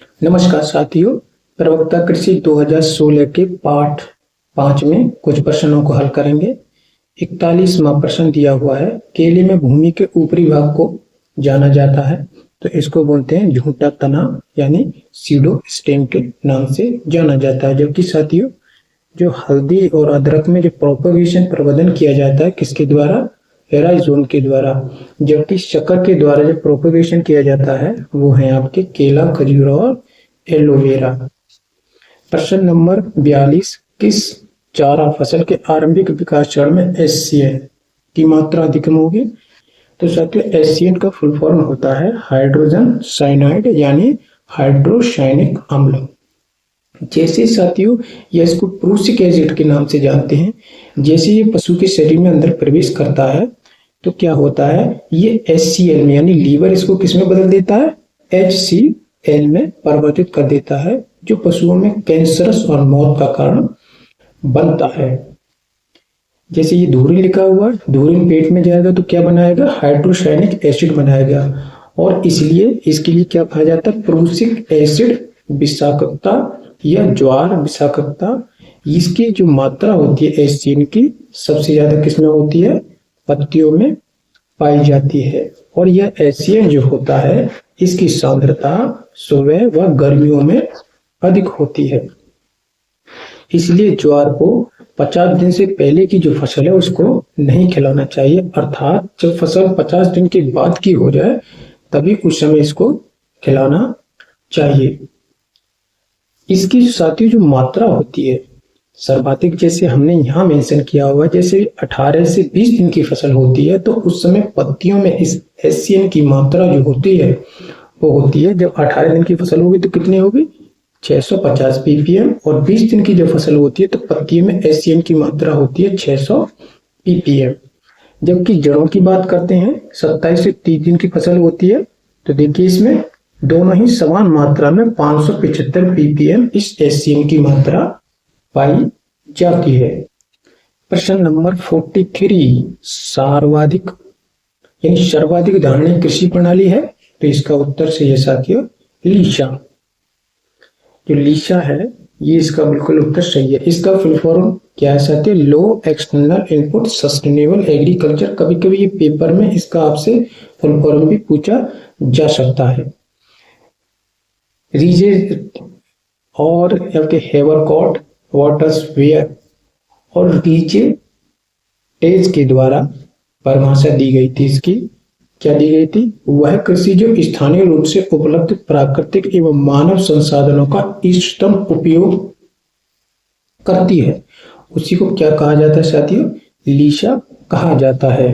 नमस्कार साथियों। प्रवक्ता कृषि 2016 के पाठ 5 में कुछ प्रश्नों को हल करेंगे। 41वां प्रश्न दिया हुआ है, केले में भूमि के ऊपरी भाग को जाना जाता है तो इसको बोलते हैं झूठा तना यानी सीडो स्टेम के नाम से जाना जाता है। जबकि साथियों जो हल्दी और अदरक में जो प्रोपगेशन प्रवर्धन किया जाता है किसके द्वारा? हेराइजोन के द्वारा। जबकि शक्कर के द्वारा जो प्रोपगेशन किया जाता है वो है आपके केला, खजूर और एलोवेरा। प्रश्न नंबर 42, किस चारा फसल के आरंभिक विकास चरण में एससीएन की मात्रा अधिकतम होगी? तो साथियों एससीएन का फुल फॉर्म होता है हाइड्रोजन साइनाइड यानी हाइड्रोसायनिक अम्ल। जैसे साथियों या इसको प्रूसिक एसिड के नाम से जानते हैं। जैसे ये पशु के शरीर में अंदर प्रवेश करता है तो क्या होता है, ये एचसीएल में यानी लीवर इसको किस में बदल देता है? एचसीएल में परिवर्तित कर देता है, जो पशुओं में कैंसरस और मौत का कारण बनता है। जैसे ये धूरिन लिखा हुआ है, धूरिन पेट में जाएगा तो क्या बनाएगा? हाइड्रोसायनिक एसिड बनाएगा और इसलिए इसके लिए क्या कहा जाता है? प्रूसिक एसिड विषाक्तता या ज्वार विषाक्तता। इसकी जो मात्रा होती है एचसीएल की सबसे ज्यादा किसमें होती है? पत्तियों में पाई जाती है। और यह एचसीएल जो होता है इसकी सांद्रता सुबह व गर्मियों में अधिक होती है। इसलिए ज्वार को 50 दिन से पहले की जो फसल है उसको नहीं खिलाना चाहिए, अर्थात जब फसल 50 दिन के बाद की हो जाए तभी उस समय इसको खिलाना चाहिए। इसकी साथियों जो मात्रा होती है सर्वाधिक, जैसे हमने यहाँ मेंशन किया हुआ, जैसे 18 से 20 दिन की फसल होती है तो उस समय पत्तियों में इस एचसीएल की मात्रा जो होती है वो होती है, जब 18 दिन की फसल होगी तो कितनी होगी? 650 ppm। और 20 दिन की जब फसल होती है तो पत्तियों में एचसीएल की मात्रा होती है 600 ppm। जबकि जड़ों की बात करते हैं 27 से 30 दिन की फसल होती है तो देखिए इसमें दोनों ही समान मात्रा में 575 ppm इस एचसीएल की मात्रा पाई जाती है। प्रश्न नंबर 43, सर्वाधिक यानी सर्वाधिक धारणीय कृषि प्रणाली है तो इसका उत्तर सही है साथियों लीशा। जो लीशा है ये इसका बिल्कुल उत्तर सही है। इसका फुल फॉर्म क्या है साथियों? लो एक्सटर्नल इनपुट सस्टेनेबल एग्रीकल्चर। कभी कभी ये पेपर में इसका आपसे फुल फॉर्म भी पूछा जा सकता है। रीजे और हेवरकॉट, वाटर्सवेयर और रीजे टेज के द्वारा परिभाषा दी गई थी। इसकी क्या दी गई थी? वह कृषि जो स्थानीय रूप से उपलब्ध प्राकृतिक एवं मानव संसाधनों का इष्टतम उपयोग करती है उसी को क्या कहा जाता है साथियों? लीशा कहा जाता है।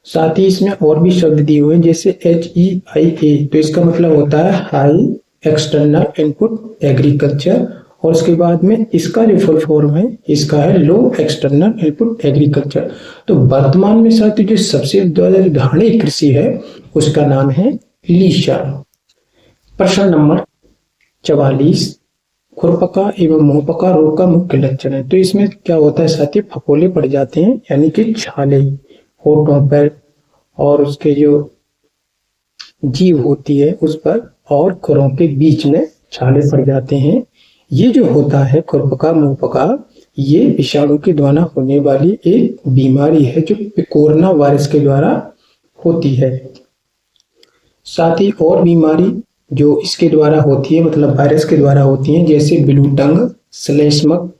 साथ ही इसमें और भी शब्द दिए हुए हैं जैसे HEIA, तो इसका मतलब होता है हाई एक्सटर्नल इनपुट एग्रीकल्चर। और उसके बाद में इसका जो फुल फॉर्म है इसका है लो एक्सटर्नल इनपुट एग्रीकल्चर। तो वर्तमान में साथियों जो सबसे ज्यादा धारणीय कृषि है उसका नाम है लीशा। प्रश्न नंबर 44, खुरपका एवं मुंहपका रोग का मुख्य लक्षण है। तो इसमें क्या होता है साथियों? फफोले पड़ जाते हैं यानी कि छाले होठों पर और उसके जो जीभ होती है उस पर और खुरों के बीच में छाले पड़ जाते हैं। ये जो होता है खुरपका मुंहपका, ये विषाणु के द्वारा होने वाली एक बीमारी है जो कोरोना वायरस के द्वारा होती है। साथ ही और बीमारी जो इसके द्वारा होती है मतलब वायरस के द्वारा होती है जैसे ब्लू टंग, श्लेष्मक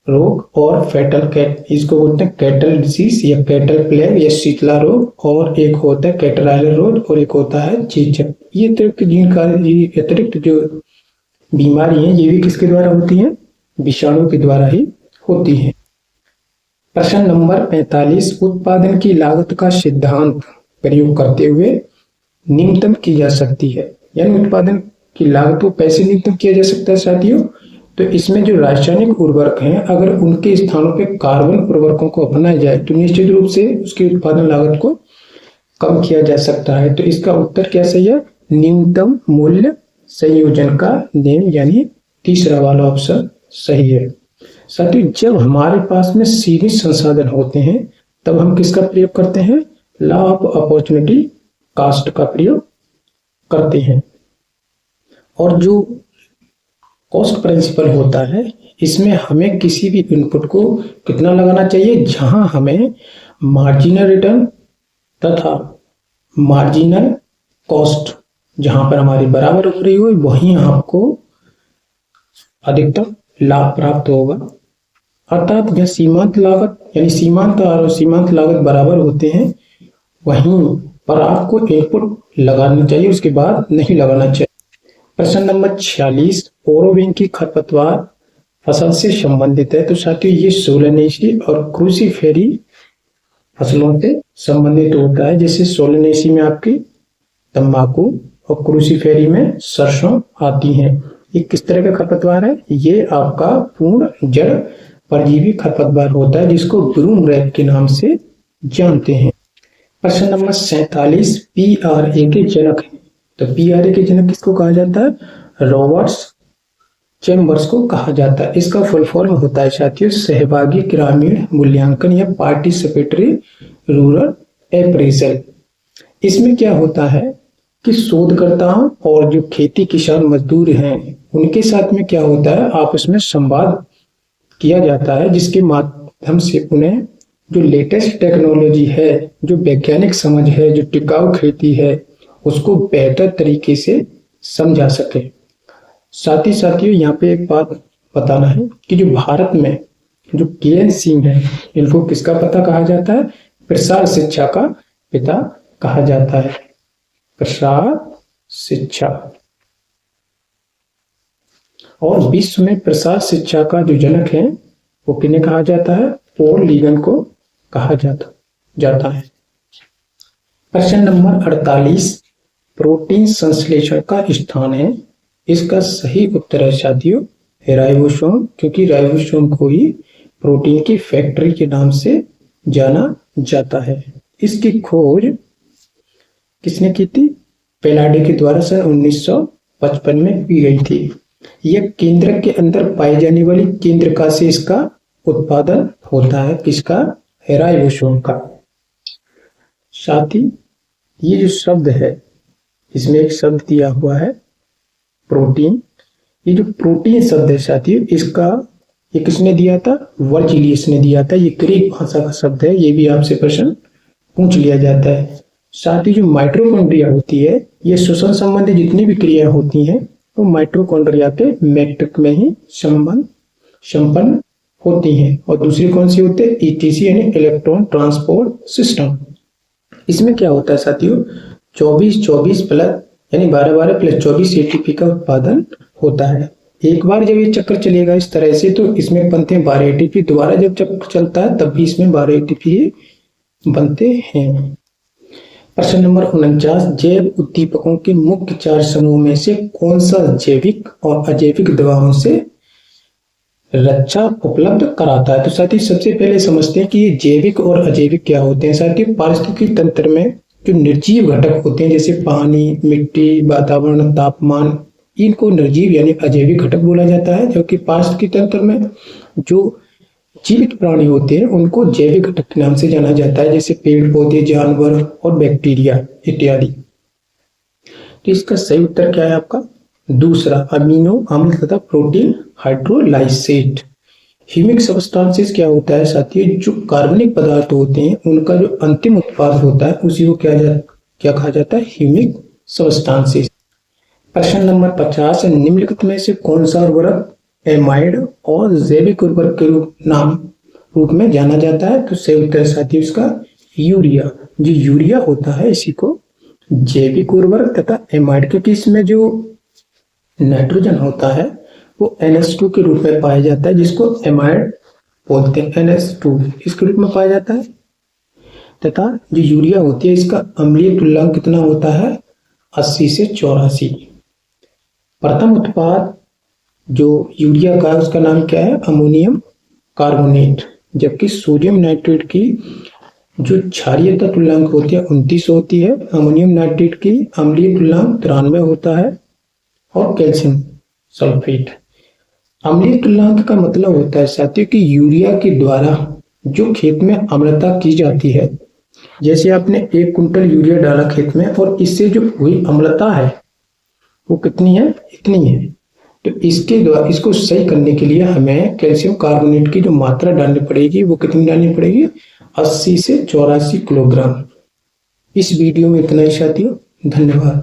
रोग और फेटल कैट, इसको बोलते हैं कैटल डिसीज या कैटल प्लेग या शीतला रोग। और एक होता है कैटराइलर रोग और एक होता है चेचक। ये अतिरिक्त जो बीमारी है ये भी किसके द्वारा होती है? विषाणु के द्वारा ही होती है। प्रश्न नंबर 45, उत्पादन की लागत का सिद्धांत प्रयोग करते हुए न्यूनतम की जा सकती है। यानी उत्पादन की लागत को कैसे न्यूनतम किया जा सकता है साथियों? तो इसमें जो रासायनिक उर्वरक हैं अगर उनके स्थानों पे कार्बन उर्वरकों को अपनाया जाए तो निश्चित रूप से उसकी उत्पादन लागत को कम किया जा सकता है। तो इसका उत्तर क्या सही है? न्यूनतम मूल्य संयोजन का नियम यानी तीसरा वाला ऑप्शन सही है। साथियों जब हमारे पास में सीमित संसाधन होते हैं तब हम किसका प्रयोग करते हैं? लॉ ऑफ अपॉर्चुनिटी कास्ट का प्रयोग करते हैं। और जो कॉस्ट प्रिंसिपल होता है, इसमें हमें किसी भी इनपुट को कितना लगाना चाहिए, जहां हमें मार्जिनल रिटर्न तथा मार्जिनल कॉस्ट जहां पर हमारी बराबर हो रही हो, वहीं आपको अधिकतम लाभ प्राप्त होगा। अर्थात यह सीमांत लागत यानी सीमांत आर और सीमांत लागत बराबर होते हैं, वहीं पर आपको इनपुट लगाना चाहिए, उसके बाद नहीं लगाना चाहिए। प्रश्न नंबर 46, ओरोविन की खरपतवार फसल से संबंधित है। तो साथियों ये सोलेनेसी और क्रूसीफेरी फसलों से संबंधित होता है। जैसे सोलेनेसी में आपकी तंबाकू और क्रूसीफेरी में सरसों आती हैं। ये किस तरह का खरपतवार है, ये आपका पूर्ण जड़ परजीवी खरपतवार होता है, जिसको ब्रूम रैट के नाम से जानते हैं। प्रश्न नंबर 47, PRA के जनक हैं। तो PRA के जनक किसको कहा जाता है, रॉबर्ट्स चैम्बर्स को कहा जाता है। इसका फुल फॉर्म होता है साथियों सहभागी ग्रामीण मूल्यांकन या पार्टिसिपेटरी रूरल अप्रेजल। इसमें क्या होता है कि शोधकर्ताओं और जो खेती किसान मजदूर हैं उनके साथ में क्या होता है, आपस में संवाद किया जाता है, जिसके माध्यम से उन्हें जो लेटेस्ट टेक्नोलॉजी है, जो वैज्ञानिक समझ है, जो टिकाऊ खेती है, उसको बेहतर तरीके से समझा सके। साथ ही साथियों यहाँ पे एक बात बताना है कि जो भारत में जो के.एन. सिंह है, इनको किसका पिता कहा जाता है, प्रसार शिक्षा का पिता कहा जाता है। प्रसार शिक्षा, और विश्व में प्रसार शिक्षा का जो जनक है वो किन्हें कहा जाता है, पॉल लीगन को कहा जाता है। प्रश्न नंबर 48, प्रोटीन संश्लेषण का स्थान है। इसका सही उत्तर है साथियों राइबोसोम, क्योंकि राइबोसोम को ही प्रोटीन की फैक्ट्री के नाम से जाना जाता है। इसकी खोज किसने की थी, पेलाडे के द्वारा सन 1955 में की गई थी। यह केंद्र के अंदर पाई जाने वाली केंद्रका से इसका उत्पादन होता है, किसका, राइबोसोम का। साथ ही ये जो शब्द है, इसमें एक शब्द दिया हुआ है प्रोटीन। ये जो प्रोटीन शब्द है साथियों, इसका ये किसने दिया था, वर्जिलियस ने दिया था। ये ग्रीक भाषा का शब्द है, ये भी आपसे प्रश्न पूछ लिया जाता है। साथ ही जो माइटोकॉन्ड्रिया होती है, ये श्वसन संबंधी जितनी भी क्रिया होती हैं वो माइटोकॉन्ड्रिया के मैट्रिक में ही संपन्न होती हैं। और दूसरी कौन सी होती है, ईटीसी यानी इलेक्ट्रॉन ट्रांसपोर्ट सिस्टम। इसमें क्या होता है साथियों, 24 प्लस यानी 12 प्लस 24 एटीपी का उत्पादन होता है। एक बार जब ये चक्कर चलेगा इस तरह से, तो इसमें बनते हैं 12 एटीपी। दोबारा जब चक्कर चलता है तब भी इसमें 12 एटीपी बनते हैं। प्रश्न नंबर 49, जैव उद्दीपकों के मुख्य 4 समूह में से कौन सा जैविक और अजैविक दवाओं से रक्षा उपलब्ध कराता है। तो साथ ही सबसे पहले समझते हैं कि ये जैविक और अजैविक क्या होते हैं। साथ ही पारिस्थितिकी तंत्र में जो निर्जीव घटक होते हैं, जैसे पानी, मिट्टी, वातावरण, तापमान, इनको निर्जीव यानी अजैविक घटक बोला जाता है। जबकि पारिस्थितिकी तंत्र में जो जीवित प्राणी होते हैं उनको जैविक घटक के नाम से जाना जाता है, जैसे पेड़ पौधे, जानवर और बैक्टीरिया इत्यादि। तो इसका सही उत्तर क्या है आपका, दूसरा, अमीनो अम्ल तथा प्रोटीन हाइड्रोलाइसेट। ह्यूमिक सब्सटेंसेस क्या होता है साथियों, जो कार्बनिक पदार्थ होते हैं उनका जो अंतिम उत्पाद होता है उसी को क्या कहा जाता है, ह्यूमिक सब्सटेंसेस। प्रश्न नंबर 50, निम्नलिखित में से कौन सा उर्वरक एमाइड और जैविक उर्वरक के रूप में जाना जाता है। तो सही उत्तर साथियों इसका यूरिया। जो यूरिया होता है इसी को जैविक उर्वरक तथा एमाइड, क्योंकि इसमें जो नाइट्रोजन होता है वो NH2 के रूप में पाया जाता है, जिसको एमाइड बोलते हैं। NH2 इसके रूप में पाया जाता है। तथा जो यूरिया होती है इसका अम्लीय तुल्यांक कितना होता है, 80 से 84। प्रथम उत्पाद जो यूरिया का उसका नाम क्या है, अमोनियम कार्बोनेट। जबकि सोडियम नाइट्रेट की जो क्षारीयता तुल्यांक होती है 29 होती है, अमोनियम नाइट्रेट की अम्लीय तुल्यांक 93 होता है, और कैल्शियम सल्फेट। अम्लीय तुल्यांक का मतलब होता है साथियों कि यूरिया के द्वारा जो खेत में अम्लता की जाती है, जैसे आपने 1 कुंटल यूरिया डाला खेत में और इससे जो हुई अम्लता है वो कितनी है, इतनी है। तो इसके द्वारा इसको सही करने के लिए हमें कैल्शियम कार्बोनेट की जो मात्रा डालनी पड़ेगी वो कितनी डालनी पड़ेगी, 80 से 84 किलोग्राम। इस वीडियो में इतना ही साथियों, धन्यवाद।